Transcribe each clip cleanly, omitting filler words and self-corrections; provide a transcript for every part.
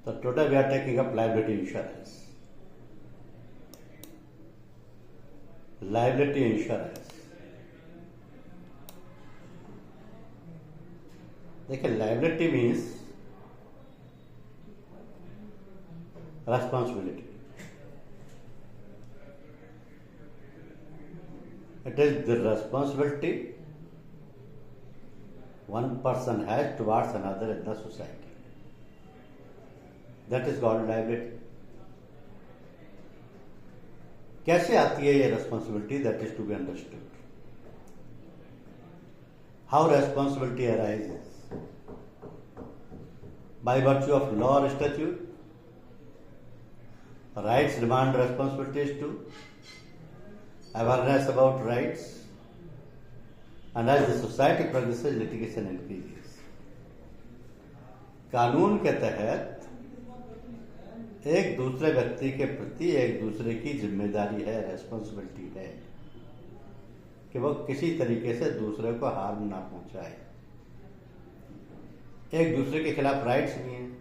So today we are taking up liability insurance. Liability insurance. देखिए, liability means responsibility. It is the responsibility one person has towards another in the society. That is called liability. कैसे आती है ये responsibility? That is to be understood. How responsibility arises? By virtue of law or statute, rights demand responsibilities too, awareness about rights, and as the society progresses, litigation increases. कानून के तहत एक दूसरे व्यक्ति के प्रति एक दूसरे की जिम्मेदारी है, रेस्पॉन्सिबिलिटी है कि वो किसी तरीके से दूसरे को हार्म ना पहुंचाए। एक दूसरे के खिलाफ राइट्स भी हैं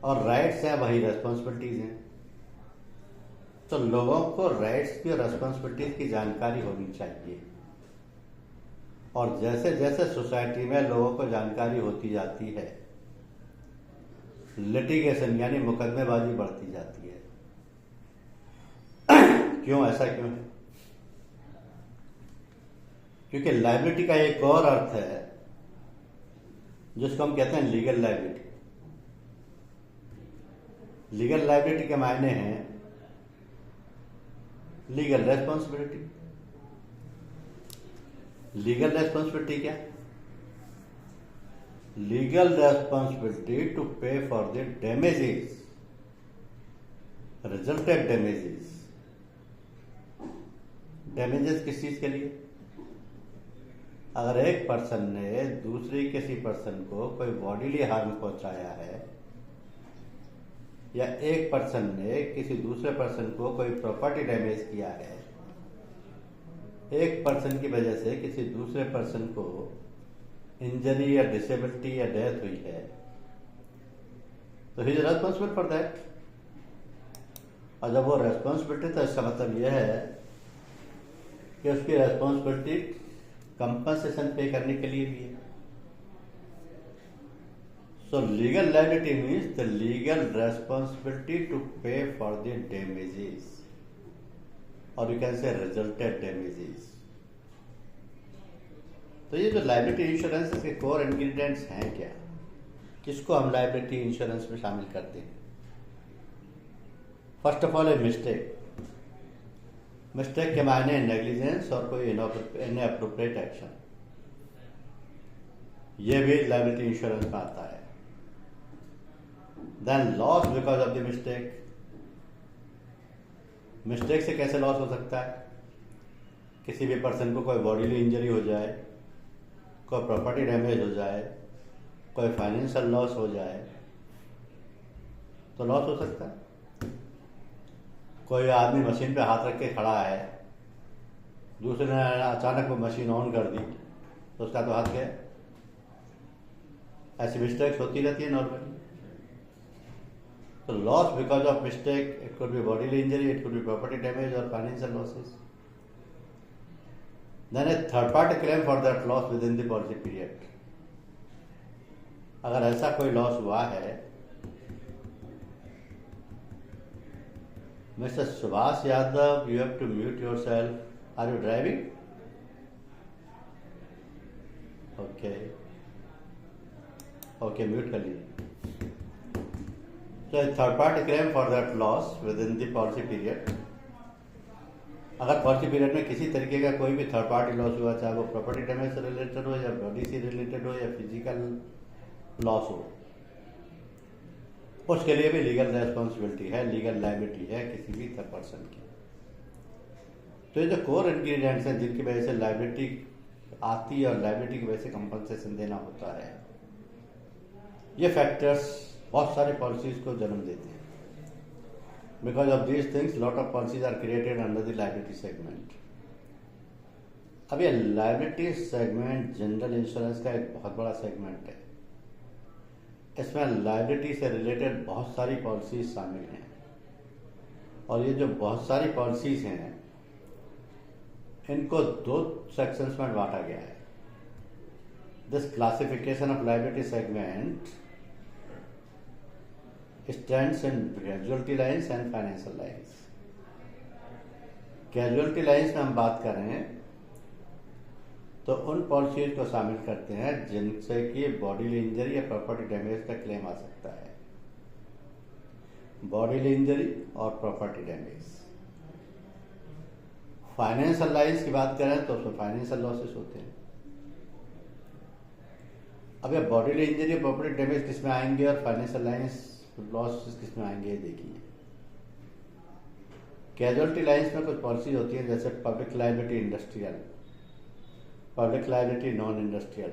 और राइट्स हैं वही रेस्पॉन्सिबिलिटीज हैं। तो लोगों को राइट्स की और रेस्पॉन्सिबिलिटीज की जानकारी होनी चाहिए और जैसे जैसे सोसाइटी में लोगों को जानकारी होती जाती है, लिटिगेशन यानी मुकदमेबाजी बढ़ती जाती है। क्यों, ऐसा क्यों है? क्योंकि लायबिलिटी का एक और अर्थ है जिसको हम कहते हैं लीगल लायबिलिटी। लीगल लायबिलिटी के मायने हैं लीगल रेस्पॉन्सिबिलिटी। लीगल रेस्पॉन्सिबिलिटी क्या? Legal responsibility to pay for the damages, resulted damages. Damages किस चीज के लिए? अगर एक पर्सन ने दूसरी किसी पर्सन को कोई बॉडीली हार्म पहुंचाया है या एक पर्सन ने किसी दूसरे पर्सन को कोई प्रॉपर्टी डैमेज किया है, एक पर्सन की वजह से किसी दूसरे पर्सन को इंजरी या डिसेबिलिटी या डेथ हुई है, तो he is responsible for that. और जब वो रेस्पॉन्सिबिलिटी, तो इसका मतलब यह है कि उसकी रेस्पॉन्सिबिलिटी कंपनसेशन पे करने के लिए भी है। So legal liability means the legal responsibility to pay for the damages और you can say resulted damages. तो ये जो लायबिलिटी इंश्योरेंस के कोर इंग्रेडिएंट्स हैं क्या, किसको हम लायबिलिटी इंश्योरेंस में शामिल करते हैं? First of all, a mistake. Mistake के मायने नेग्लिजेंस और कोई इनअप्रोप्रिएट एक्शन, ये भी लायबिलिटी इंश्योरेंस में आता है। Then loss because of the mistake. Mistake से कैसे लॉस हो सकता है? किसी भी पर्सन को कोई बॉडीली इंजरी हो जाए, कोई प्रॉपर्टी डैमेज हो जाए, कोई फाइनेंशियल लॉस हो जाए, तो लॉस हो सकता है। कोई आदमी मशीन पे हाथ रख के खड़ा है, दूसरे ने अचानक वो मशीन ऑन कर दी, तो उसका तो हाथ गया। ऐसी मिस्टेक्स होती रहती है नॉर्मली। तो loss because of mistake, it could be bodily injury, it could be property damage और financial losses. Then a third party claim for that loss within the policy period. अगर ऐसा कोई loss हुआ है, Mr. Subhash Yadav, you have to mute yourself. Are you driving? Okay. Okay, mute कर लीजिए. So, a third party claim for that loss within the policy period. अगर policy period में किसी तरीके का कोई भी थर्ड पार्टी लॉस हुआ, चाहे वो प्रॉपर्टी डैमेज से रिलेटेड हो या बॉडी से रिलेटेड हो या फिजिकल लॉस हो, उसके लिए भी लीगल रेस्पॉन्सिबिलिटी है, लीगल लायबिलिटी है किसी भी थर्ड पर्सन की। तो ये जो कोर इंग्रेडिएंट्स हैं जिनकी वजह से लायबिलिटी आती है और लायबिलिटी की वजह से कंपनसेशन देना होता है, ये फैक्टर्स बहुत सारे पॉलिसीज को जन्म देते हैं। Because of these things lot of policies are created under the liability segment. अब ये लायबिलिटी सेगमेंट जनरल इंश्योरेंस का एक बहुत बड़ा सेगमेंट है। इसमें लायबिलिटी से रिलेटेड बहुत सारी पॉलिसीज शामिल हैं, और ये जो बहुत सारी पॉलिसीज हैं इनको 2 सेक्शंस में बांटा गया है। This classification of liability segment stands in casualty lines and financial lines. Casualty lines में हम बात करें तो उन पॉलिसीज को शामिल करते हैं जिनसे कि बॉडीली इंजरी या प्रॉपर्टी डैमेज का क्लेम आ सकता है। बॉडीली इंजरी और प्रॉपर्टी डैमेज। फाइनेंशियल लाइन्स की बात करें तो उसमें फाइनेंशियल लॉसेस होते हैं। अब ये बॉडीली इंजरी और प्रॉपर्टी डैमेज किस में आएंगे और फाइनेंशियल लाइन्स लॉसेस किस में आएंगे, देखिए। कैजुअलिटी लाइन्स में कुछ पॉलिसीज होती हैं जैसे public liability industrial, public liability non industrial,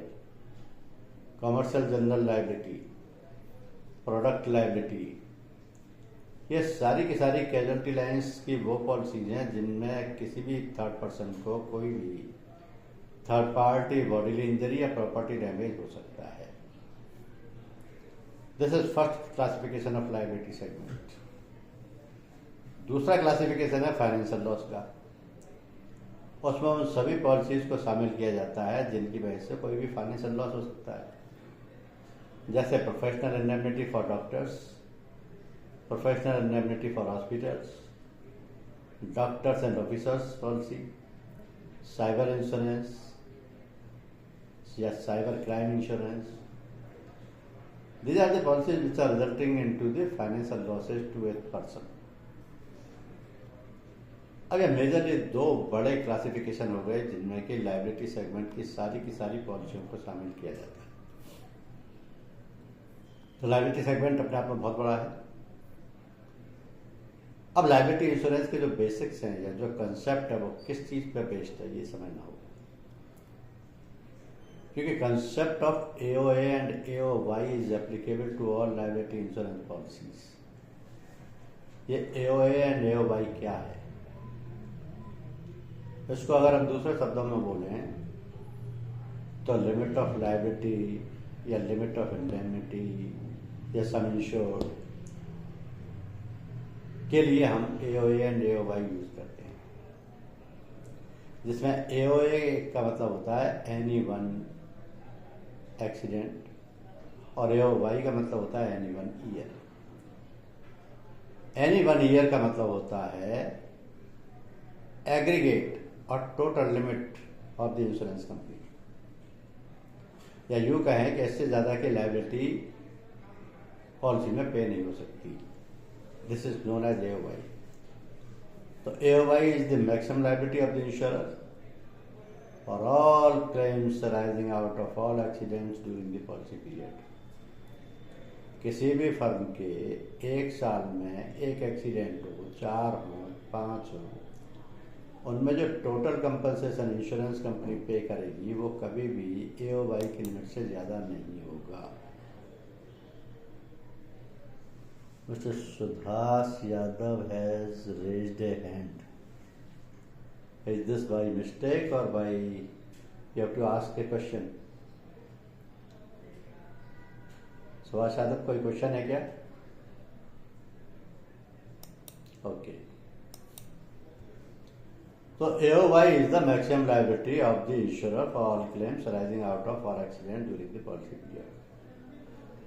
commercial general liability, product liability. ये सारी की सारी कैजुअलिटी लाइन्स की वो पॉलिसीज हैं जिनमें किसी भी थर्ड पर्सन को कोई भी थर्ड पार्टी बॉडीली इंजरी या प्रॉपर्टी डैमेज हो सकता है। This is first classification of liability segment. दूसरा क्लासिफिकेशन है फाइनेंशियल लॉस का। उसमें उन सभी पॉलिसीज को शामिल किया जाता है जिनकी वजह से कोई भी फाइनेंशियल लॉस हो सकता है, जैसे professional indemnity for doctors, professional indemnity for hospitals, doctors and officers policy, cyber insurance या cyber crime insurance. These are the policies which are resulting into the financial losses to a person. अब ये majorly 2 बड़े classification हो गए जिनमें कि liability segment की सारी पॉलिसियों को शामिल किया जाता है। तो लायबिलिटी सेगमेंट अपने आप में बहुत बड़ा है। अब लायबिलिटी इंश्योरेंस के जो बेसिक्स हैं या जो कंसेप्ट है वो किस चीज पे बेस्ड है ये समझना होगा, क्योंकि concept of AOA and AOY is applicable to all liability insurance policies. ये AOA एंड AOY क्या है, इसको अगर हम दूसरे शब्दों में बोलें तो लिमिट ऑफ लायबिलिटी या लिमिट ऑफ इंडेमनिटी या सम इंश्योर्ड के लिए हम AOA एंड AOY यूज करते हैं, जिसमें AOA का मतलब होता है एनी वन एक्सीडेंट और AOY का मतलब होता है any one year. Any one year का मतलब होता है एग्रीगेट और total limit of the insurance company, या यूं कहें कि इससे ज्यादा की लायबिलिटी पॉलिसी में पे नहीं हो सकती। This is known as AOY। तो AOY is the maximum liability of the insurer for all claims arising out of all accidents during the policy period। किसी भी फर्म के एक साल में एक एक्सीडेंट हो, 4 हो, 5 हो, उनमें जो टोटल कंपनसेशन इंश्योरेंस कंपनी पे करेगी वो कभी भी AOY की लिमिट से ज्यादा नहीं होगा। Mister Subhash Yadav has raised A hand. Is this by mistake or by you have to ask a question? Subhash Yadav कोई क्वेश्चन है क्या? ओके। तो AOY is the maximum liability of the insurer for all claims arising out of or accident during the policy period।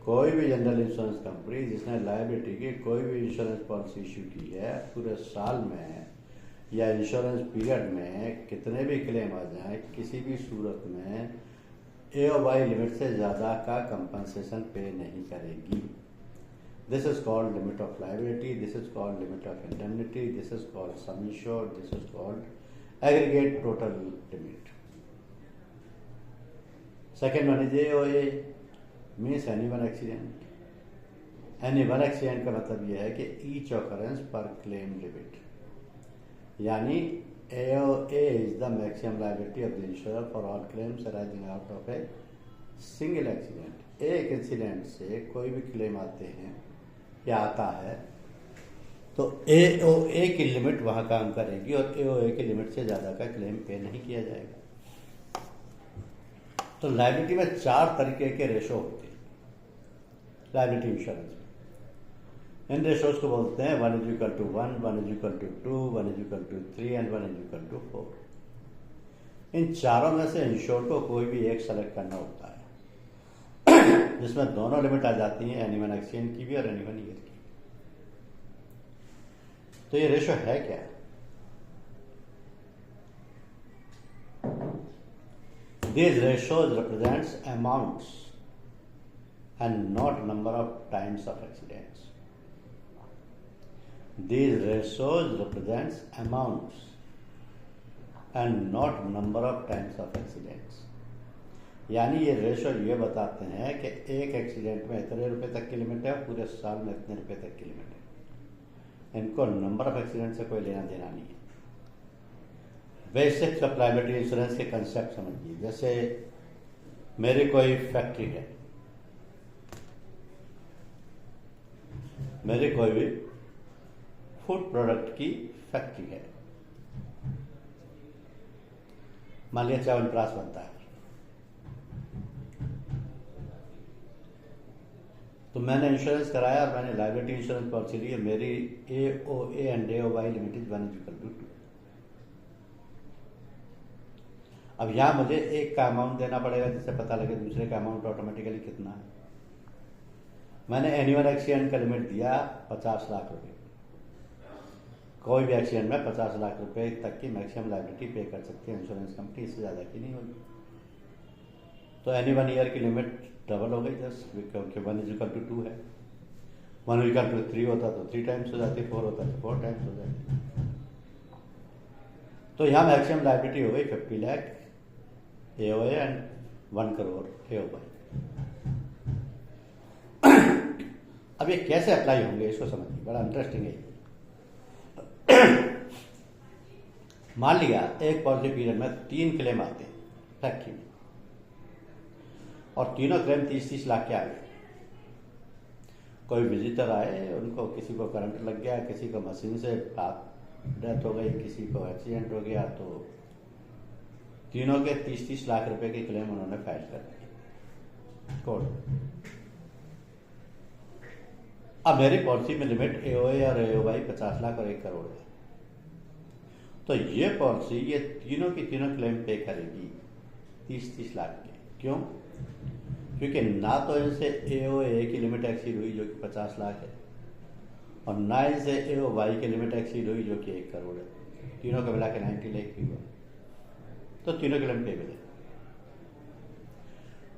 कोई भी general insurance company जिसने liability की कोई भी इंश्योरेंस पॉलिसी इश्यू की है पूरे साल में या इंश्योरेंस पीरियड में कितने भी क्लेम आ जाए किसी भी सूरत में AOY लिमिट से ज़्यादा का कंपनसेशन पे नहीं करेगी। This is called limit of liability, this is called limit of indemnity, this is called some insured, this is called aggregate total limit. Second one is AOA means any one accident. Any one accident का मतलब यह है कि each occurrence पर claim limit, यानी AOA is the maximum liability of the insurer for all claims arising out of a single accident। एक incident से कोई भी क्लेम आते हैं या आता है तो AOA की लिमिट वहां काम करेगी और AOA की लिमिट से ज्यादा का क्लेम पे नहीं किया जाएगा। तो लायबिलिटी में 4 तरीके के रेशो होते हैं। लायबिलिटी इंश्योरेंस में। इन रेशोज को बोलते हैं 1:1, 1:2, 1:3 एंड 1:4। इन चारों में से इंश्योर्ड को कोई भी एक सेलेक्ट करना होता है जिसमें दोनों लिमिट आ जाती हैं, एनी वन एक्सचेंज की भी और एनी वन ईयर की। तो ये रेशो है क्या? These ratios represents amounts and not number of times of accidents. These ratios represents amounts and not number of times of accidents. यानी ये रेशो ये बताते हैं कि एक एक्सीडेंट में इतने रुपए तक की लिमिट है, पूरे साल में इतने रुपए तक की लिमिट है। इनको नंबर ऑफ एक्सीडेंट से कोई लेना देना नहीं है। बेसिक्स ऑफ लायबिलिटी इंश्योरेंस के कंसेप्ट समझिए। जैसे मेरी कोई फैक्ट्री है, मेरी कोई भी फूड प्रोडक्ट की फैक्ट्री है, मान लिया च्यवनप्राश बनता है, तो मैंने इंश्योरेंस कराया और मैंने लायबिलिटी इंश्योरेंस पॉलिसी ली है। मेरी AOA एंड AOY लिमिटेड 1:2। अब यहां मुझे एक का अमाउंट देना पड़ेगा जिससे पता लगे दूसरे का अमाउंट ऑटोमेटिकली कितना है। मैंने एनुअल एक्सीडेंट का लिमिट दिया 50 लाख रुपए। कोई भी एक्सीडेंट में 50 लाख रुपए तक की मैक्सिमम लायबिलिटी पे कर सकती है इंश्योरेंस कंपनी, इससे ज्यादा की नहीं होगी। तो एनी वन ईयर की लिमिट डबल हो गई जस्ट, क्योंकि 1:2 है। 1:3 होता तो 3 टाइम्स हो जाती, 4 होता तो 4 टाइम्स हो जाती। तो यहाँ मैक्सिमम लायबिलिटी हो गई 50 lakh AOA and 1 crore AOY। अब ये कैसे अप्लाई होंगे इसको समझिए, बड़ा इंटरेस्टिंग है। मान लिया एक पॉलिसी पीरियड में 3 क्लेम आते हैं फैक्ट्री में, और तीनों क्लेम 30-30 लाख के आ गए। कोई विजिटर आए, उनको किसी को करंट लग गया, किसी को मशीन से डेथ हो गई, किसी को एक्सीडेंट हो गया, तो तीनों के 30-30 लाख रुपए के क्लेम उन्होंने फाइल कर दिए कोर्ट। अब मेरी पॉलिसी में लिमिट AOA और AOY 50 लाख और 1 करोड़ है। तो ये पॉलिसी ये तीनों की तीनों क्लेम पे करेगी 30-30 लाख के। क्यों? क्योंकि ना तो इनसे AOA की लिमिट एक्सीड हुई जो कि 50 लाख है, और ना इनसे AOY की लिमिट एक्सीड हुई जो कि 1 करोड़ है। तीनों को मिला के 90 लाख की हुआ, तो तीनों क्लेम पेबल है।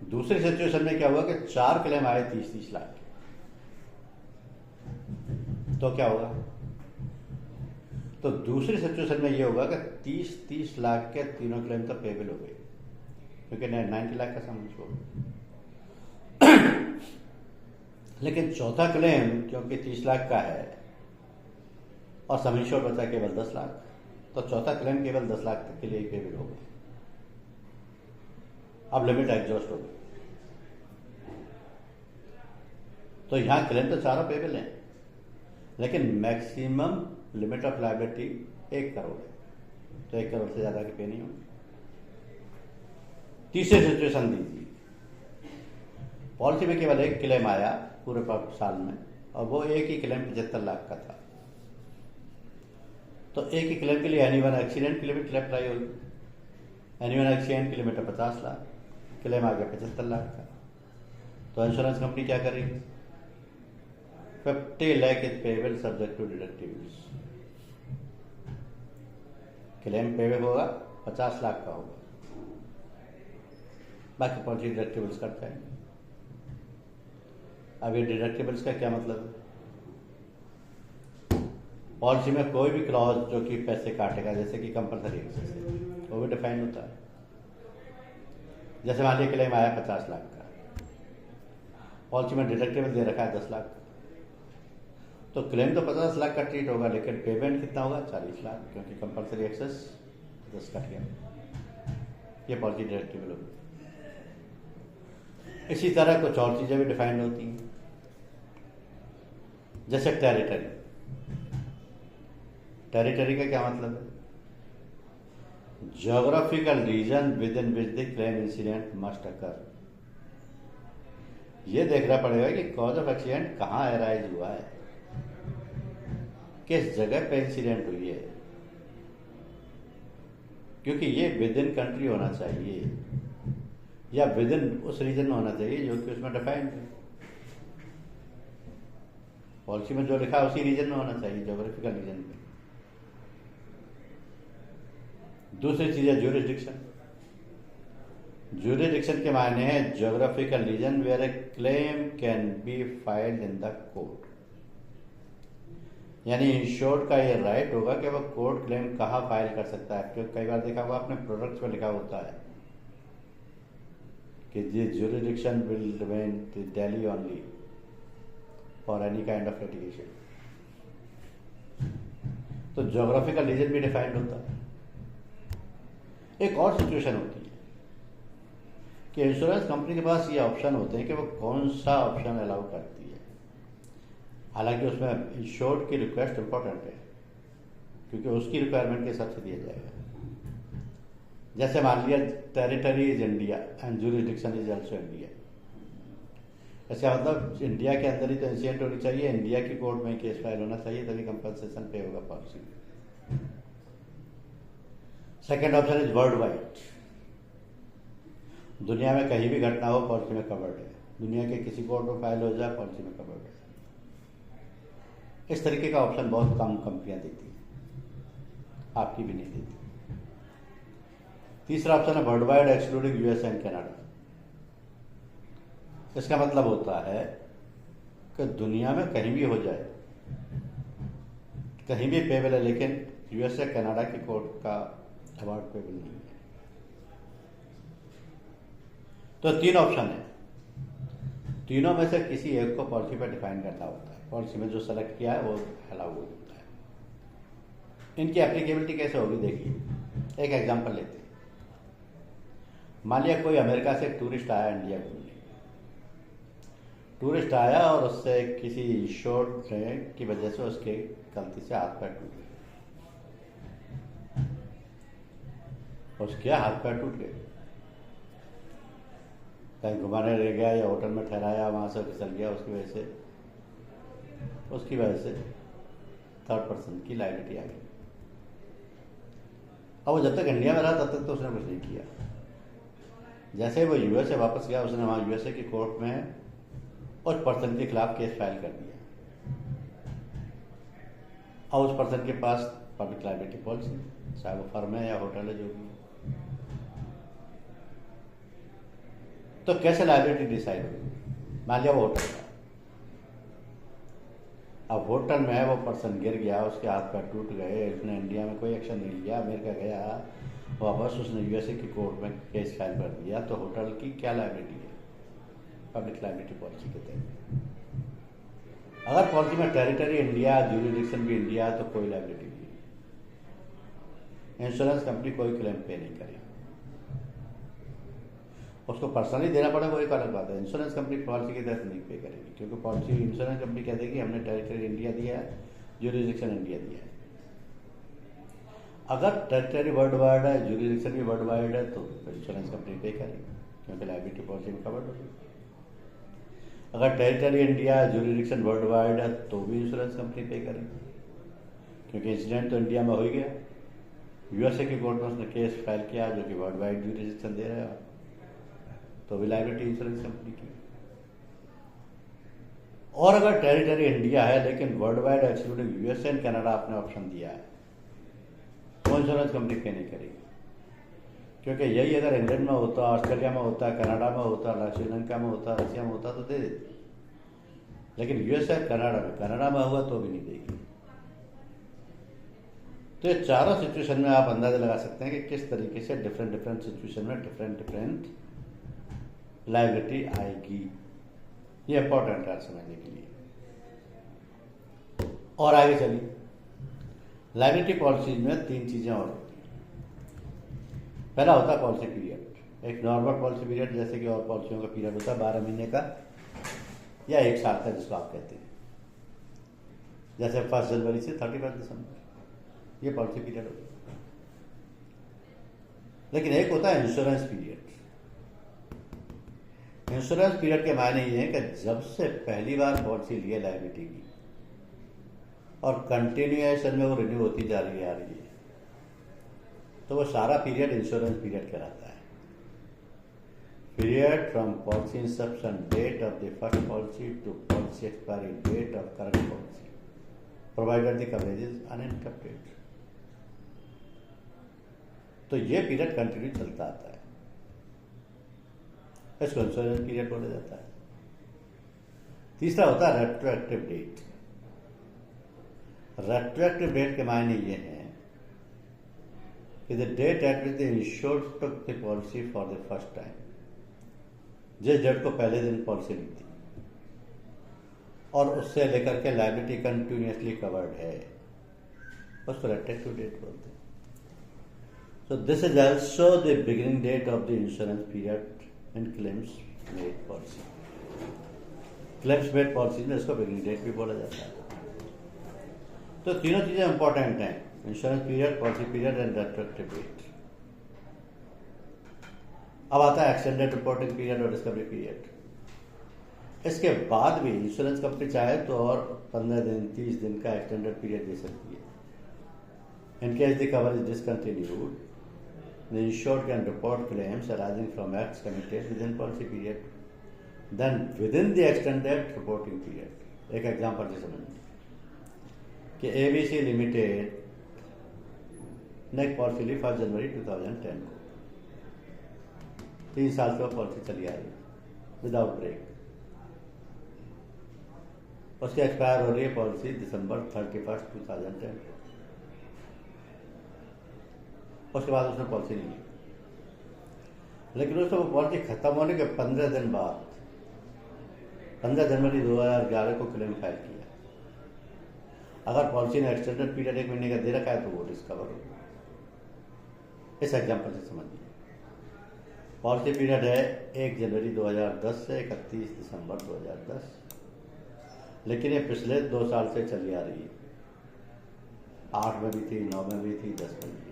दूसरी सिचुएशन में क्या हुआ कि 4 क्लेम आए 30-30 लाख, तो क्या होगा? तो दूसरी सिचुएशन में ये होगा कि 30-30 लाख के तीनों क्लेम तो पेबल हो गए, क्योंकि 90 लाख का सम छोड़। लेकिन चौथा क्लेम क्योंकि 30 लाख का है और सम इंश्योर्ड बचा केवल 10 लाख, तो चौथा क्लेम केवल 10 लाख तक के लिए पेबल हो गया। अब लिमिट एग्जॉस्ट हो गई, तो यहां क्लेम तो चारों पेबल हैं, लेकिन maximum limit of liability 1 crore है, तो 1 करोड़ से ज्यादा की पे नहीं होगी। तीसरी सिचुएशन दीजिए, पॉलिसी में केवल 1 क्लेम आया पूरे साल में, और वो एक ही क्लेम 75 लाख का था, तो एक ही क्लेम के लिए एनी वन एक्सीडेंट की लिमिट अप्लाई होगी। एनी वन एक्सीडेंट की लिमिट है 50 लाख, क्लेम आ गया 75 लाख का, तो इंश्योरेंस कंपनी क्या करेगी? 50 lakh is payable subject to deductibles. Claim payable होगा 50 लाख का होगा, बाकी पॉलिसी डिडक्टिबल्स कट जाएंगे। अब ये डिडक्टिबल्स का क्या मतलब है? पॉलिसी में कोई भी क्लॉज जो कि पैसे काटेगा, जैसे कि कंपल्सरी एक्सेस है, वो भी डिफाइन होता है। जैसे मान लीजिए क्लेम आया 50 लाख का, पॉलिसी में डिडक्टिबल दे रखा है 10 लाख, तो क्लेम तो 50 लाख का ट्रीट होगा, लेकिन पेमेंट कितना होगा? 40 लाख, क्योंकि कंपल्सरी एक्सेस 10 कट गया। ये पॉलिसी डिडक्टिबल होगी। इसी तरह कुछ और चीजें भी डिफाइंड होती हैं, जैसे टेरिटरी। टेरिटरी का क्या मतलब है? Geographical region within which the claim incident must occur. ये देखना पड़ेगा कि कॉज ऑफ एक्सीडेंट कहाँ अराइज हुआ है, किस जगह पे इंसिडेंट हुई है, क्योंकि ये विद इन कंट्री होना चाहिए या विद इन उस रीजन में होना चाहिए जो कि उसमें डिफाइंड है। पॉलिसी में जो लिखा है उसी रीजन में होना चाहिए, ज्योग्राफिकल रीजन में। दूसरी चीज है ज्यूरिसडिक्शन। ज्यूरिसडिक्शन के मायने हैं geographical region where a claim can be filed in the court. यानी इंश्योर्ड का ये राइट होगा कि वह कोर्ट क्लेम कहाँ फाइल कर सकता है, क्योंकि कई बार देखा हुआ आपने प्रोडक्ट्स में लिखा होता है कि this jurisdiction will remain Delhi only for any kind of litigation. तो ज्योग्राफिकल रीजन भी डिफाइंड होता है। एक और सिचुएशन होती है कि इंश्योरेंस कंपनी के पास ये ऑप्शन होते हैं कि वो कौन सा ऑप्शन अलाउ करती है। हालांकि उसमें इंश्योर्ड की रिक्वेस्ट इंपॉर्टेंट है, क्योंकि उसकी रिक्वायरमेंट के हिसाब से दिया जाएगा। जैसे मान लिया territory is India and jurisdiction is also India. इसका मतलब इंडिया के अंदर ही तो इंसिडेंट होनी चाहिए, इंडिया की कोर्ट में केस फाइल होना चाहिए, तभी कंपनसेशन पे होगा policy. Second option is world wide. दुनिया में कहीं भी घटना हो पॉलिसी में कवर्ड है, दुनिया के किसी कोर्ट में फाइल हो जाए पॉलिसी में कवर्ड है। इस तरीके का ऑप्शन बहुत कम कंपनियां देती हैं, आपकी भी नहीं देती। तीसरा ऑप्शन है world wide excluding US and Canada. इसका मतलब होता है कि दुनिया में कहीं भी हो जाए, कहीं भी पेबल है, लेकिन यूएस या कनाडा की कोर्ट का अवार्ड पेबल नहीं है। तो तीन ऑप्शन है, तीनों में से किसी एक को पॉलिसी पर डिफाइन करना होता है। पॉलिसी में जो सेलेक्ट किया है वो अलाउ होता है। इनकी एप्लीकेबिलिटी कैसे होगी देखिए। एक एग्जांपल लेते हैं। मान लिया कोई अमेरिका से एक टूरिस्ट आया इंडिया घूमने। टूरिस्ट आया और उससे किसी इंश्योर्ड की वजह से उसके गलती से हाथ पैर टूट गए, उसके हाथ पैर टूट गए, कहीं घुमाने ले गया या होटल में ठहराया, वहां से फिसल गया, उसकी वजह से थर्ड पर्सन की लायबिलिटी आ गई। अब वो जब तक इंडिया में रहा तब तक तो उसने कुछ नहीं किया। जैसे वो यूएसए वापस गया, उसने वहां यूएसए की कोर्ट में उस पर्सन के खिलाफ केस फाइल कर दिया, और उस पर्सन के पास पब्लिक लायबिलिटी पॉलिसी, चाहे वो फर्म है या होटल है, जो भी है। तो कैसे लायबिलिटी डिसाइड होगी? मान लिया वो होटल था, अब होटल में वो पर्सन गिर गया, उसके हाथ पैर टूट गए, उसने इंडिया में कोई एक्शन नहीं लिया, अमेरिका गया वापस, उसने यूएसए की कोर्ट में केस फाइल कर दिया, तो होटल की क्या लायबिलिटी है? पब्लिक लायबिलिटी पॉलिसी के तहत। अगर पॉलिसी में टेरिटरी इंडिया, ज्यूरिसडिक्शन भी इंडिया, तो कोई लायबिलिटी नहीं, इंश्योरेंस कंपनी कोई क्लेम पे नहीं करेगी। उसको पर्सनली देना पड़े वो एक अलग बात है, इंश्योरेंस कंपनी पॉलिसी के तहत नहीं पे करेगी, क्योंकि पॉलिसी इंश्योरेंस कंपनी कह देगी हमने टेरिटरी इंडिया दिया है, ज्यूरिसडिक्शन इंडिया दिया है। अगर टेरिटरी वर्ल्ड वाइड है, ज्यूरिसडिक्शन भी वर्ल्ड वाइड है, तो इंश्योरेंस कंपनी पे करेगी, क्योंकि लायबिलिटी पॉलिसी में कवर्ड होगी। अगर territory India, jurisdiction world wide है, तो भी इंश्योरेंस कंपनी पे करेगी, क्योंकि इंसिडेंट तो इंडिया में हो ही गया। यूएसए की कोर्ट में उसने केस फाइल किया जो कि वर्ल्ड वाइड ज्यूरिसडिक्शन दे रहे हैं, तो भी लायबिलिटी इंश्योरेंस कंपनी की। और अगर टेरिटरी इंडिया है लेकिन world wide excluding USA and Canada आपने ऑप्शन दिया है, तो इंश्योरेंस कंपनी पे नहीं करेगी, क्योंकि यही अगर इंग्लैंड में होता, ऑस्ट्रेलिया में होता, कनाडा में होता, श्रीलंका में होता, रशिया में होता तो दे देती, लेकिन यूएसए कनाडा में हुआ तो भी नहीं देगी। तो ये चारों सिचुएशन में आप अंदाजा लगा सकते हैं कि किस तरीके से डिफरेंट सिचुएशन में डिफरेंट लायबिलिटी आएगी। ये इंपॉर्टेंट है समझने के लिए। और आगे चलिए, लायबिलिटी पॉलिसी में तीन चीजें और होती हैं। पहला होता है पॉलिसी पीरियड। एक नॉर्मल पॉलिसी पीरियड, जैसे कि और पॉलिसियों का पीरियड होता है 12 महीने का या 1 साल का, जिसको आप कहते हैं, जैसे 1 जनवरी से 31 दिसंबर, ये पॉलिसी पीरियड होता है। लेकिन एक होता है इंश्योरेंस पीरियड। इंश्योरेंस पीरियड के मायने ये है कि जब से पहली बार पॉलिसी ली है लायबिलिटी की और कंटिन्यूएशन में वो रिन्यू होती जा रही है, तो वो सारा पीरियड इंश्योरेंस पीरियड कहलाता है। Period from policy inception date of the first policy to policy expiry date of current policy provided the coverage is uninterrupted. तो ये पीरियड कंटिन्यू चलता आता है, इसको इंश्योरेंस पीरियड बोला जाता है। तीसरा होता है रेट्रोएक्टिव डेट। रेट्रोएक्टिव डेट के मायने ये हैं कि the date at which the insured took the policy for the first time, जिस डेट को पहले दिन पॉलिसी ली थी और उससे लेकर के लायबिलिटी कंटिन्यूसली कवर्ड है, उसको रेट्रोएक्टिव डेट बोलते हैं। So this is also the beginning date of the insurance period in claims made policy. Claims made policy में इसको beginning date भी बोला जाता है। तो तीनों चीजें इंपॉर्टेंट हैं, insurance period, policy period and retroactive date. अब आता है एक्सटेंडेड रिपोर्टिंग पीरियड और डिस्कवरी पीरियड। इसके बाद भी इंश्योरेंस कंपनी चाहे तो और 15 दिन 30 दिन का एक्सटेंडेड पीरियड दे सकती है। In case the cover is discontinued, the insured can report claims arising from acts committed within policy period, then within the extended reporting period. एक एग्जाम्पल से समझिए कि ABC लिमिटेड ने एक पॉलिसी ली 1 जनवरी 2010 को, 3 साल से वो पॉलिसी चली आ रही है विदाउट ब्रेक। उसकी एक्सपायर हो रही है पॉलिसी दिसंबर 31 2010 को। उसके बाद उसने पॉलिसी नहीं ली, लेकिन उसने वो पॉलिसी खत्म होने के 15 दिन बाद 15 जनवरी 2011 को क्लेम फाइल किया। अगर पॉलिसी ने एक्सटेंडेड पीरियड 1 महीने का दे रखा है तो वो डिस्कवर होगा। इस एग्जाम्पल से समझिए, पॉलिसी पीरियड है 1 जनवरी 2010 से 31 दिसंबर 2010, लेकिन ये पिछले 2 साल से चली आ रही है। 8 में भी थी, 9 में भी थी, 10 में भी।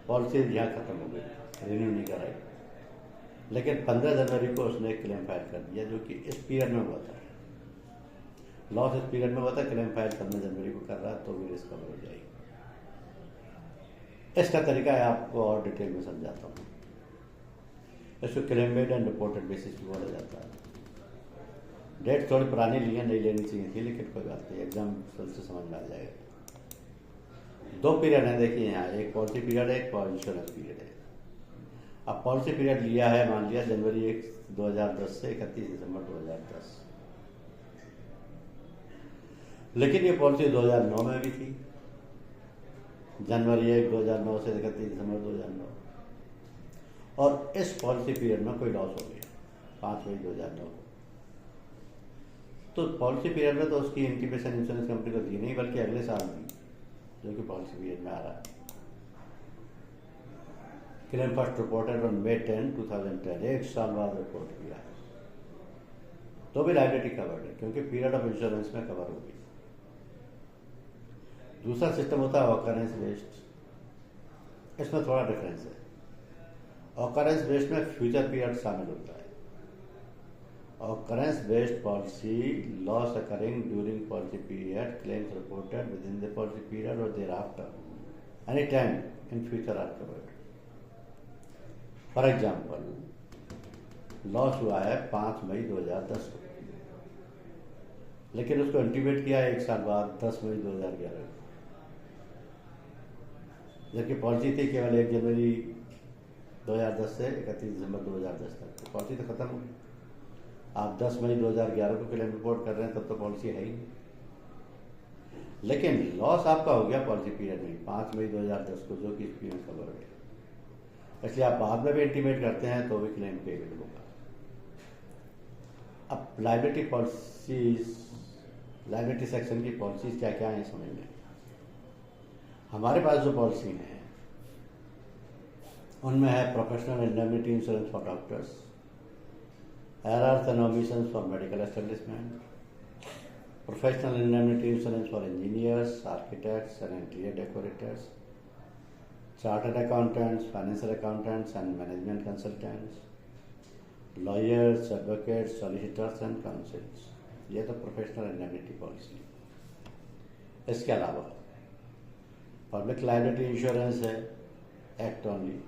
पॉलिसी यहाँ खत्म हो गई, रिन्यू नहीं कराई, लेकिन 15 जनवरी को उसने एक क्लेम फाइल कर दिया जो कि इस पीरियड में हुआ था। लॉस इस पीरियड में हुआ था, क्लेम फाइल 15 जनवरी को कर रहा है तो भी रिस्क कवर हो जाएगी। इसका तरीका है, आपको और डिटेल में समझाता हूँ। इसको claim made and reported basis भी बोला जाता है। डेट थोड़ी पुरानी ली है, नहीं लेनी चाहिए थी, लेकिन कोई बात नहीं, एग्जाम्पल से समझ में आ जाएगा। 2 पीरियड हैं, देखिए यहाँ, एक पॉलिसी पीरियड है, एक इंश्योरेंस पीरियड है। अब पॉलिसी पीरियड लिया है, मान लिया जनवरी 1 2010 से 31 दिसंबर 2010, लेकिन ये पॉलिसी 2009 में भी थी, जनवरी 1 2009 से 31 दिसंबर 2009, और इस पॉलिसी पीरियड में कोई लॉस हो गया 5 मई 2009 को। तो पॉलिसी पीरियड में तो उसकी इंटीमेशन इंश्योरेंस कंपनी को दी नहीं, बल्कि अगले साल दी, जो कि पॉलिसी पीरियड में आ रहा है। Claim first reported on May 10, 2010, 1 साल बाद रिपोर्ट किया, तो भी लायबिलिटी कवर्ड है क्योंकि पीरियड ऑफ इंश्योरेंस में कवर होगी। दूसरा सिस्टम होता है ऑकरेंस बेस्ड। इसमें थोड़ा डिफरेंस है। ऑकरेंस बेस्ड में फ्यूचर पीरियड शामिल होता है। Occurrence based policy, loss occurring during policy period, claims reported within the policy period और thereafter any time in future are covered. For example, loss हुआ है 5 मई 2010 को, लेकिन उसको इंटीमेट किया 1 साल बाद 10 मई 2011 को, जबकि पॉलिसी थी केवल 1 जनवरी 2010 से 31 दिसंबर 2010 तक। तो पॉलिसी तो खत्म हो गई। आप 10 मई 2011 को क्लेम रिपोर्ट कर रहे हैं, तब तो पॉलिसी है ही नहीं, लेकिन लॉस आपका हो गया पॉलिसी पीरियड में 5 मई 2010 को, जो कि इस पीरियड कवर हो गया। इसलिए आप बाद में भी इंटीमेट करते हैं तो भी क्लेम पेबल होगा। अब लायबिलिटी पॉलिसीज, लायबिलिटी सेक्शन की पॉलिसीज क्या क्या है समझ लें। हमारे पास जो पॉलिसी है उनमें है professional indemnity insurance for doctors, errors and omissions for medical establishment, professional indemnity insurance for engineers, architects and interior decorators, chartered accountants, financial accountants and management consultants, lawyers, advocates, solicitors and counsels. ये तो professional indemnity policy. इसके अलावा public liability insurance है, act only.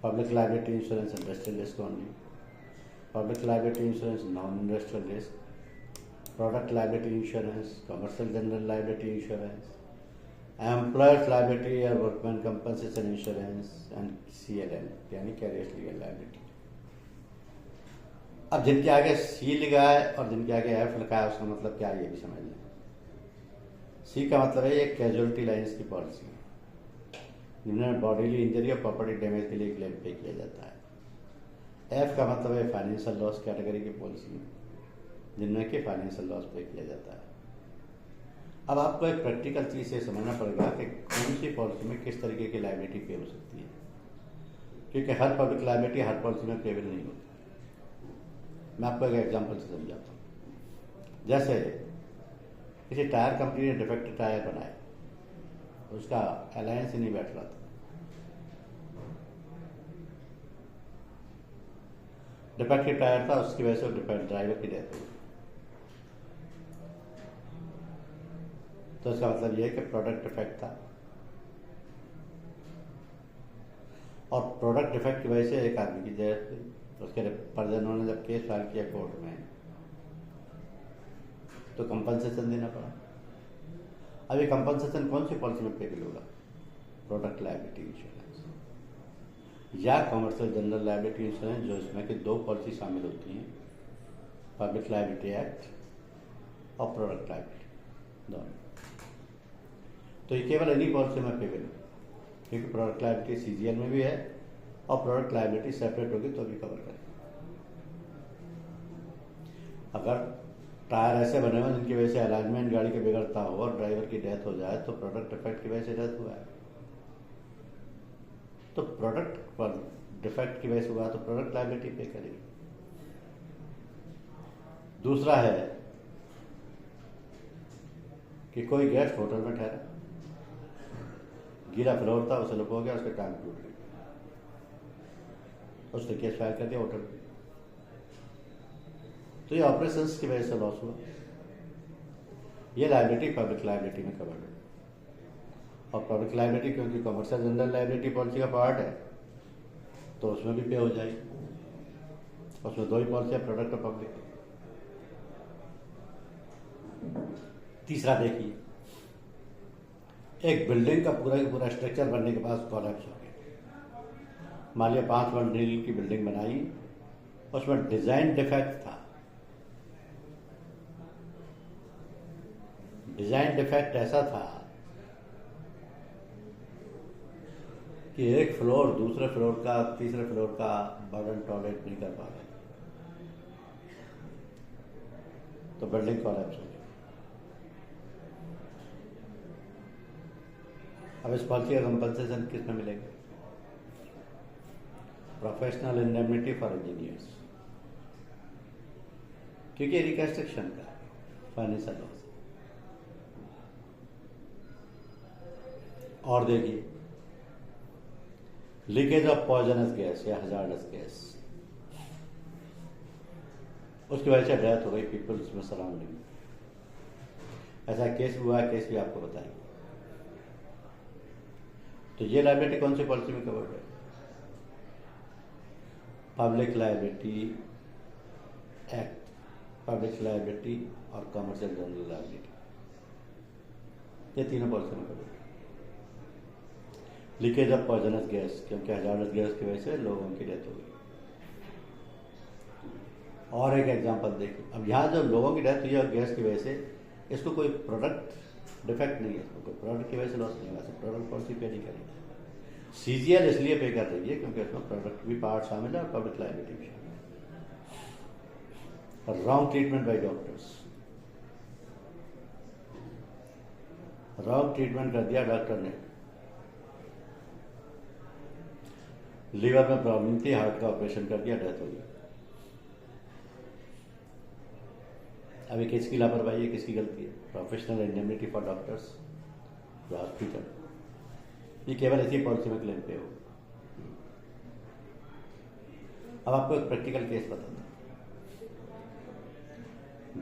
Public liability insurance industrial risk only. Public liability insurance non industrial risk. Product liability insurance, commercial general liability insurance, employers liability और workman compensation insurance and CLL यानी carriers legal liability. अब जिनके आगे C लिखा है और जिनके आगे F लिखा है उसका मतलब क्या है ये भी समझ लें। C का मतलब है ये कैजुअलिटी लाइन्स की पॉलिसी जिनमें बॉडीली इंजरी और प्रॉपर्टी डैमेज के लिए क्लेम पे किया जाता है। F का मतलब है फाइनेंशियल लॉस कैटेगरी की पॉलिसी जिनमें कि फाइनेंशियल लॉस पे किया जाता है। अब आपको एक प्रैक्टिकल चीज़ से समझना पड़ेगा कि कौन सी पॉलिसी में किस तरीके की लायबिलिटी पे हो सकती है, क्योंकि हर पब्लिक लायबिलिटी हर पॉलिसी में पेबल नहीं होती। मैं आपको एक एग्जांपल से समझाता हूँ। जैसे किसी टायर कंपनी ने डिफेक्टिव टायर बनाए, उसका अलायंस ही नहीं बैठ रहा था, डिफेक्टिव टायर था, उसकी वजह से डिफेक्ट ड्राइवर की डेथ हुई। तो इसका मतलब यह है कि प्रोडक्ट डिफेक्ट था और प्रोडक्ट डिफेक्ट की वजह से एक आदमी की डेथ हुई। उसके परिजनों ने जब केस फाइल किया कोर्ट में तो कंपनसेशन देना पड़ा। अब ये कंपनसेशन कौन सी पॉलिसी में पेबल होगा? प्रोडक्ट लायबिलिटी इंश्योरेंस या कमर्शियल जनरल लायबिलिटी इंश्योरेंस, जो इसमें कि दो पॉलिसी शामिल होती हैं, पब्लिक लायबिलिटी एक्ट और प्रोडक्ट लायबिलिटी दोनों। तो ये केवल इन्हीं पॉलिसी में पेबल है, क्योंकि प्रोडक्ट लायबिलिटी CGL में भी है और प्रोडक्ट लायबिलिटी सेपरेट होगी तो भी कवर करेगी। अगर टायर ऐसे बने हुए जिनकी वजह से अलाइनमेंट गाड़ी के बिगड़ता हो और ड्राइवर की डेथ हो जाए तो प्रोडक्ट डिफेक्ट की वजह से डेथ हुआ है, तो प्रोडक्ट पर डिफेक्ट की वजह से हुआ तो प्रोडक्ट लायबिलिटी पे करेगी। दूसरा है कि कोई गेस्ट होटल में ठहरा, गिरा फ्लोर था, उसे लुक हो गया, उसका टांग टूट गई, उसने केस फाइल कर दिया होटल पे, तो ये ऑपरेशंस की वजह से लॉस हुआ। ये लायबिलिटी पब्लिक लायबिलिटी में कवर्ड है और पब्लिक लायबिलिटी क्योंकि कमर्शियल जनरल लायबिलिटी पॉलिसी का पार्ट है तो उसमें भी पे हो जाएगी। उसमें दो ही पॉलिसी है, प्रोडक्ट और पब्लिक। तीसरा देखिए, एक बिल्डिंग का पूरा स्ट्रक्चर बनने के बाद कोलैप्स हो गया। मान लिया 5 मंजिल की बिल्डिंग बनाई, उसमें डिजाइन डिफेक्ट था। डिजाइन डिफेक्ट ऐसा था कि एक फ्लोर दूसरे फ्लोर का, तीसरे फ्लोर का बर्डन टॉलरेट नहीं कर पा रहे, तो बिल्डिंग कोलैप्स हो गई। अब इस पॉलिसी का कंपनसेशन किस में मिलेगा? प्रोफेशनल इंडेमनिटी फॉर इंजीनियर्स, क्योंकि रिकंस्ट्रक्शन का फाइनेंशियल लॉस। और देखिए, लीकेज ऑफ पॉइजनस गैस या हजार्डस गैस, उसकी वजह से डेथ हो गई पीपल्स में सराउंडिंग। ऐसा केस हुआ है, केस भी आपको बताएंगे। तो ये लायबिलिटी कौन सी पॉलिसी में कवर्ड है? Public liability act, public liability और कमर्शियल जनरल लायबिलिटी, ये तीनों पॉलिसी में कवर्ड है। लीकेज ऑफ पॉइजनस गैस, क्योंकि हजार्डस गैस की वजह से लोगों की डेथ हो गई। और एक एग्जांपल देखिए, अब यहाँ जो लोगों की डेथ हुई है गैस की वजह से, इसको कोई प्रोडक्ट डिफेक्ट नहीं है, इसको कोई प्रोडक्ट की वजह से लॉस नहीं हुआ, प्रोडक्ट पॉलिसी पे नहीं करेगी। CGL इसलिए पे कर रही है क्योंकि इसमें प्रोडक्ट भी पार्ट शामिल है और पब्लिक लायबिलिटी भी शामिल है। Wrong treatment bye doctors, wrong treatment कर दिया डॉक्टर ने, लीवर में प्रॉब्लम थी, हार्ट का ऑपरेशन कर दिया, डेथ हो गई। अभी किसकी लापरवाही है, किसकी गलती है? Professional indemnity for doctors, hospital, ये केवल इसी पॉलिसी में क्लेम पे हो। अब आपको एक प्रैक्टिकल केस बताता हूँ।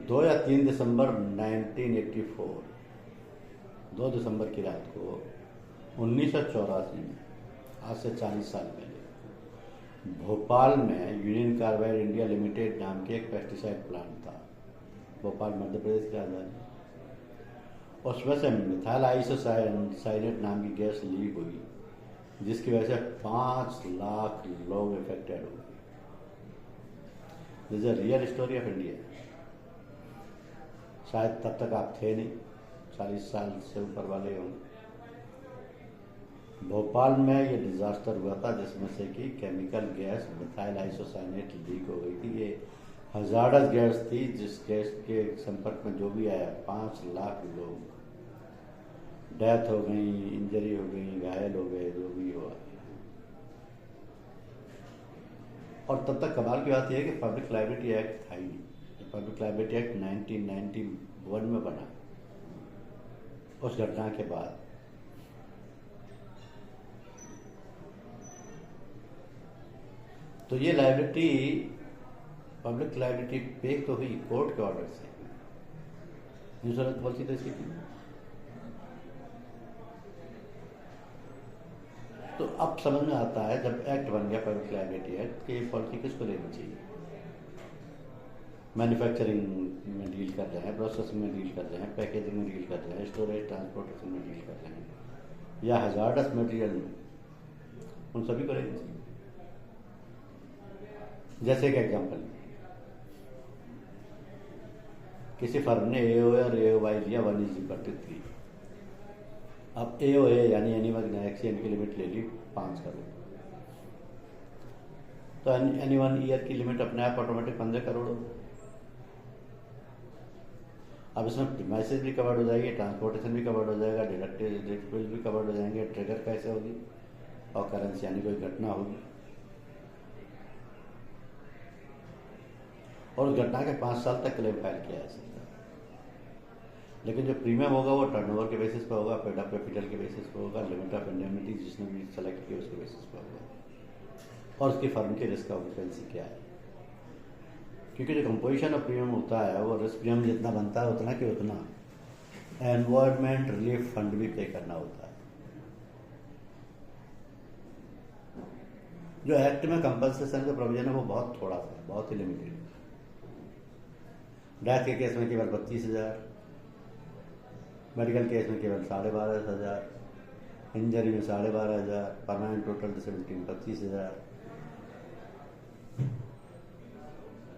2 या 3 दिसंबर 1984, 2 दिसंबर की रात को 1984 में, आज से 40 साल पहले, भोपाल में यूनियन कार्बाइड इंडिया लिमिटेड नाम के एक पेस्टिसाइड प्लांट था, भोपाल मध्य प्रदेश की राजधानी। उसमें से मिथाइल आइसोसाइनेट नाम की गैस लीक हुई, जिसकी वजह से 5 लाख लोग इफेक्टेड हो गए। This is real story of India. शायद तब तक आप थे नहीं, 40 साल से ऊपर वाले होंगे। भोपाल में ये डिजास्टर हुआ था, जिसमें से कि chemical gas methyl isocyanate leak हो गई थी। ये हजार्डस गैस थी, जिस गैस के संपर्क में जो भी आया 5 लाख लोग डेथ हो गई, इंजरी हो गई, घायल हो गए, जो भी हुआ। और तब तक कमाल की बात यह है कि पब्लिक लाइबिलिटी एक्ट था ही नहीं। पब्लिक लाइबिलिटी एक्ट 1991 में बना, उस घटना के बाद। तो ये लाइबिलिटी, पब्लिक लाइबिलिटी पे तो हुई कोर्ट के ऑर्डर से, इंश्योरेंस पॉलिसी तो इसकी थी। तो अब समझ में आता है जब एक्ट बन गया पब्लिक लाइबिलिटी एक्ट कि ये पॉलिसी किसको लेनी चाहिए। मैन्युफैक्चरिंग में डील कर रहे हैं, प्रोसेसिंग में डील कर रहे हैं, पैकेजिंग में डील कर रहे हैं, स्टोरेज ट्रांसपोर्टेशन में डील कर रहे हैं, या हजार्डस मटेरियल में, उन सभी को लेनी चाहिए। जैसे एक एग्जाम्पल, किसी फर्म ने AOA और AOY लिया 1:3। अब AOA यानी एनीवन एक्सचेंज की लिमिट ले ली 5 करोड़, तो एनी 1 ईयर की लिमिट अपने आप ऑटोमेटिक 15 करोड़ हो। अब इसमें प्रीमाइसेस भी कवर्ड हो जाएगी, ट्रांसपोर्टेशन भी कवर्ड हो जाएगा, डिडक्टिबल भी कवर्ड हो जाएंगे, ट्रिगर कैसे होगी, और करेंसी यानी कोई घटना होगी, और उस घटना के 5 साल तक क्लेम फाइल किया जा सकता है। लेकिन जो प्रीमियम होगा वो टर्नओवर के बेसिस पर होगा, पेड अप कैपिटल के बेसिस पर होगा, लिमिट ऑफ इंडेमनिटी जिसने भी सेलेक्ट किया उसके बेसिस पर होगा, और उसकी फर्म की रिस्क ऑक्यूपेंसी क्या है। क्योंकि जो कंपोजिशन ऑफ प्रीमियम होता है वो रिस्क प्रीमियम जितना बनता है उतना कि उतना एनवायरमेंट रिलीफ फंड भी पे करना होता है। जो एक्ट में कंपनसेशन का प्रोविजन है वो बहुत थोड़ा सा, बहुत ही लिमिटेड। डेथ के केस में केवल 25,000, मेडिकल केस में केवल 12,500, इंजरी में 12,500, परमानेंट टोटल डिसेबिलिटी में 25,000,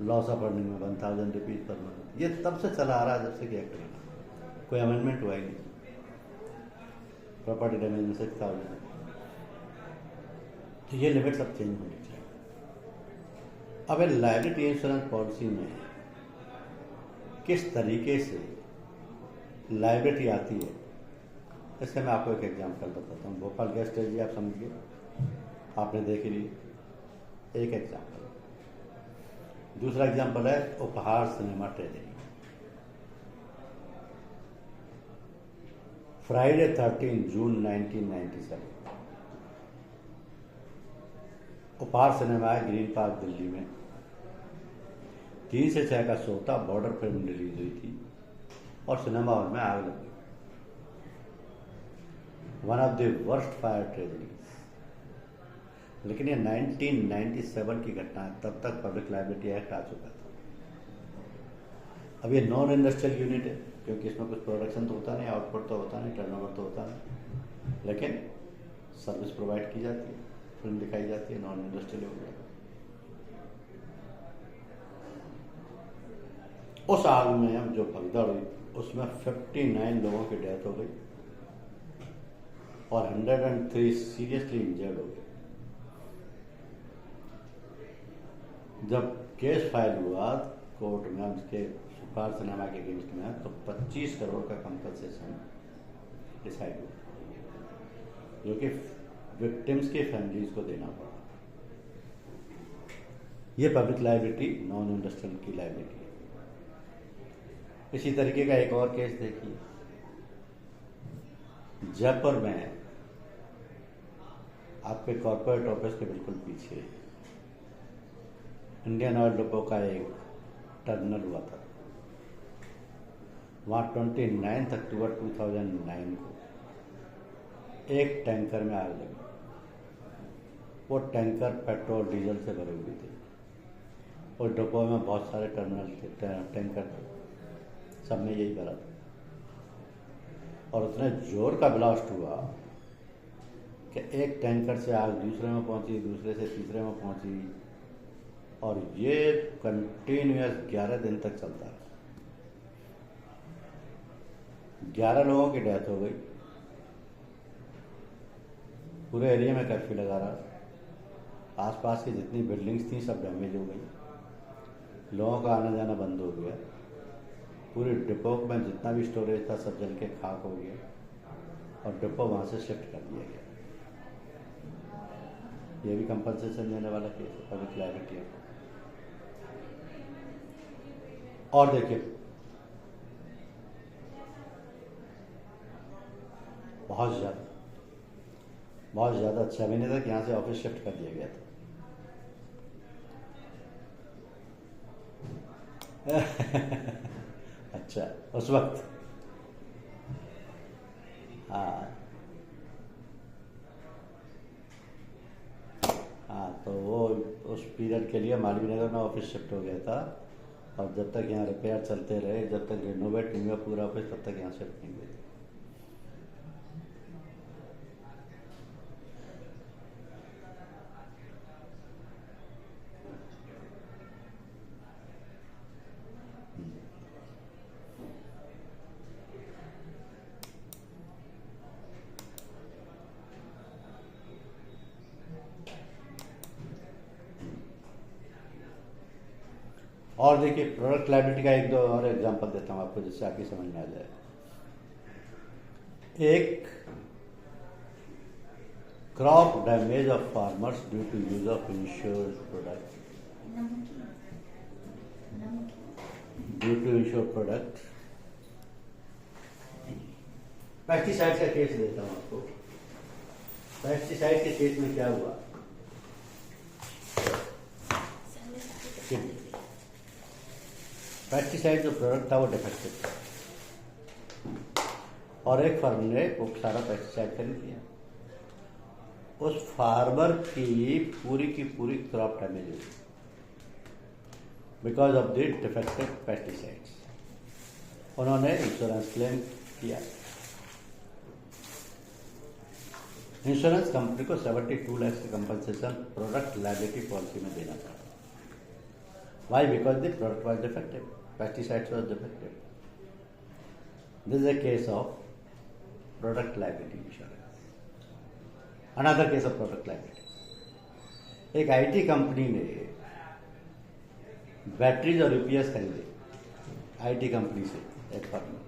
लॉस ऑफ अर्निंग में 1,000 रुपीज पर मंथ। ये तब से चला आ रहा है जब से कि एक्ट बना, कोई अमेंडमेंट हुआ ही नहीं। प्रॉपर्टी डैमेज में 6,000। तो ये लिमिट सब चेंज होनी चाहिए। अब लायबिलिटी इंश्योरेंस पॉलिसी में किस तरीके से लायबिलिटी आती है, इससे मैं आपको एक एग्जांपल बताता हूँ। भोपाल गैस ट्रेजरी आप समझिए, आपने देख ली, एक एग्जांपल। दूसरा एग्जांपल है उपहार सिनेमा ट्रेजरी। फ्राइडे 13 जून 1997 उपहार सिनेमा है ग्रीन पार्क दिल्ली में। 3 से 6 का शो था, बॉर्डर फिल्म रिलीज हुई थी और सिनेमा हॉल में आग लगी। One of the worst fire treasuries. लेकिन ये 1997 की घटना है, तब तक पब्लिक लायबिलिटी एक्ट आ चुका था। अब ये नॉन इंडस्ट्रियल यूनिट है, क्योंकि इसमें कुछ प्रोडक्शन तो होता नहीं, आउटपुट तो होता नहीं, टर्नओवर तो होता नहीं, लेकिन सर्विस प्रोवाइड की जाती है, फिल्म दिखाई जाती है, नॉन इंडस्ट्रियल हो गया। उस आग में जो भगदड़ हुई उसमें 59 लोगों की डेथ हो गई और 103 सीरियसली इंजर्ड हो गए। जब केस फाइल हुआ कोर्ट में उसके सुपार सिनेमा के अगेंस्ट में, तो 25 करोड़ का कंपनसेशन डिसाइड हुआ, जो कि विक्टिम्स के फैमिलीज को देना पड़ा। ये पब्लिक लायबिलिटी नॉन इंडस्ट्रियल की लायबिलिटी है। इसी तरीके का एक और केस देखिए, जयपुर में आपके कॉर्पोरेट ऑफिस के बिल्कुल पीछे इंडियन ऑयल डिपो का एक टर्मिनल हुआ था। वहाँ 29 अक्टूबर 2009 को एक टैंकर में आग लगी। वो टैंकर पेट्रोल डीजल से भरे हुए थे। और डिपो में बहुत सारे टर्मिनल थे, टैंकर थे, सब में यही भरा था। और उतने जोर का ब्लास्ट हुआ कि एक टैंकर से आग दूसरे में पहुंची, दूसरे से तीसरे में पहुंची, और ये कंटिन्यूअस 11 दिन तक चलता रहा। 11 लोगों की डेथ हो गई। पूरे एरिया में कर्फ्यू लगा रहा। आसपास की जितनी बिल्डिंग्स थी सब डैमेज हो गई। लोगों का आना जाना बंद हो गया। पूरे डिपो में जितना भी स्टोरेज था सब जल के खाक हो गया और डिपो वहाँ से शिफ्ट कर दिया गया। ये भी कंपनसेशन देने वाला केस है, पब्लिक लायबिलिटी है। और देखिए, बहुत ज़्यादा 6 महीने तक यहाँ से ऑफिस शिफ्ट कर दिया गया था। अच्छा, उस वक्त हाँ, तो वो उस पीरियड के लिए मालवीय नगर में ऑफिस शिफ्ट हो गया था। और जब तक यहाँ रिपेयर चलते रहे, जब तक रिनोवेट नहीं हुआ पूरा ऑफिस, तब तक यहाँ शिफ्ट नहीं हुए थे। और देखिए, प्रोडक्ट लायबिलिटी का एक दो और एग्जांपल देता हूँ आपको, जिससे आपकी समझ में आ जाए। एक crop damage of farmers due to use of insured product pesticide का केस देता हूँ आपको। पेस्टिसाइड के केस में क्या हुआ? पेस्टिसाइड जो प्रोडक्ट था वो डिफेक्टिव था और एक फर्म ने वो सारा पेस्टिसाइड खरीद लिया। उस फार्मर की पूरी क्रॉप डैमेज हुई because of the defective pesticides. उन्होंने इंश्योरेंस क्लेम किया। इंश्योरेंस कंपनी को 72 लाख की कंपनसेशन प्रोडक्ट लायबिलिटी पॉलिसी में देना था। Why? Because the product was defective, pesticides was defective. This is a case of product liability insurance. Another case of product liability. एक IT company ने batteries और UPS खरीदे IT company से, एक firm ने।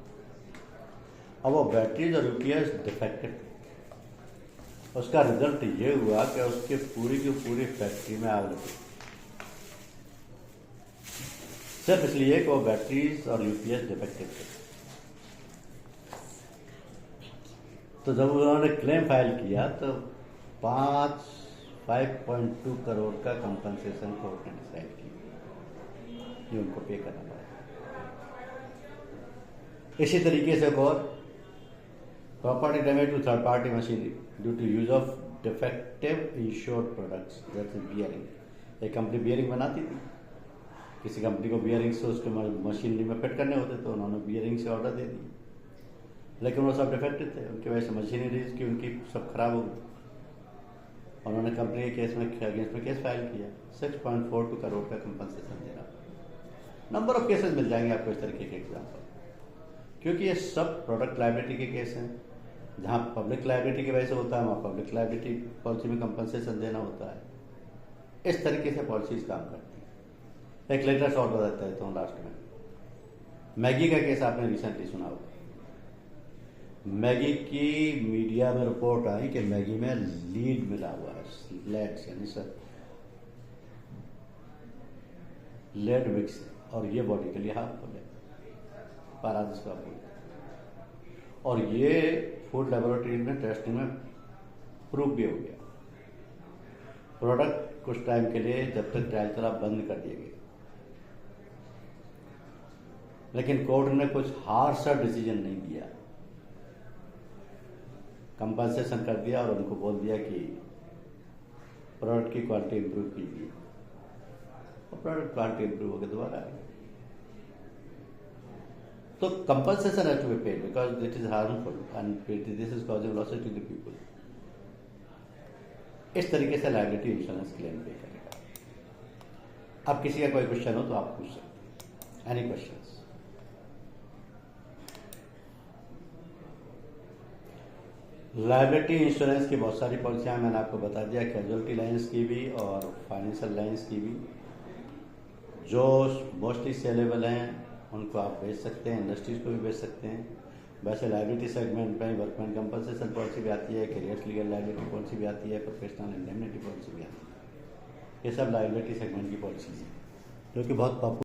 अब वो बैटरीज और यूपीएस डिफेक्टिव थे। उसका रिजल्ट ये हुआ कि उसके पूरी की पूरी फैक्ट्री में आग लगी, सिर्फ इसलिए कि वो बैटरीज और यूपीएस डिफेक्टिव थे। तो जब उन्होंने क्लेम फाइल किया तो 5.2 करोड़ का कंपनसेशन कोर्ट ने डिसाइड किया ये उनको पे करना पड़ा। इसी तरीके से और property damage to third party machinery due to use of defective insured products, जैसे बियरिंग। एक कंपनी बियरिंग बनाती थी, किसी कंपनी को बियरिंग्स से उसके मशीनरी में फिट करने होते तो उन्होंने बियरिंग से ऑर्डर दे दिए, लेकिन वो सब डिफेक्टिव थे। उनकी वजह से मशीनरीज की उनकी सब खराब हो गई। उन्होंने कंपनी के केस में अगेंस्ट में केस फाइल किया। 6.42 करोड़ का कंपनसेशन देना। नंबर ऑफ केसेस मिल जाएंगे आपको इस तरीके के एग्जाम्पल, क्योंकि ये सब प्रोडक्ट लायबिलिटी के केस हैं। जहाँ पब्लिक लायबिलिटी की वजह से होता है वहाँ पब्लिक लायबिलिटी पॉलिसी में कंपनसेशन देना होता है। इस तरीके से पॉलिसीज काम करती हैं। एक लेटेस्ट और बताता है तो लास्ट में, मैगी का केस आपने रिसेंटली सुना होगा। मैगी की मीडिया में रिपोर्ट आई कि मैगी में लीड मिला हुआ है, लेड यानी सर लेड मिक्स, और ये बॉडी के लिए हार्मफुल है, पारादिस का फूड। और ये फूड लेबोरेटरी में टेस्टिंग में प्रूव भी हो गया। प्रोडक्ट कुछ टाइम के लिए जब तक ट्रायल चला बंद कर दिए गए, लेकिन कोर्ट ने कुछ हार्शर डिसीजन नहीं दिया, कंपनसेशन कर दिया और उनको बोल दिया कि प्रोडक्ट की क्वालिटी इंप्रूव कीजिए, और प्रोडक्ट क्वालिटी इंप्रूव होकर दोबारा आ गई। तो compensation has to be paid because it is harmful and this is causing losses to the people. इस तरीके से लायबिलिटी इंश्योरेंस क्लेम पे करेगा। अब किसी का कोई क्वेश्चन हो तो आप पूछ सकते हैं। Any questions? लायबिलिटी इंश्योरेंस की बहुत सारी पॉलिसियां मैंने आपको बता दिया, कैजुअलिटी लाइंस की भी और फाइनेंशियल लाइंस की भी। जो मोस्टली सेलेबल हैं उनको आप बेच सकते हैं, इंडस्ट्रीज को भी बेच सकते हैं। वैसे लायबिलिटी सेगमेंट में वर्कमैन कंपनसेशन पॉलिसी भी आती है, कैरियर्स लीगल लायबिलिटी पॉलिसी भी आती है, प्रोफेशनल इंडेमनिटी पॉलिसी भी आती है। ये सब लायबिलिटी सेगमेंट की पॉलिसीज हैं जो कि बहुत पॉपुलर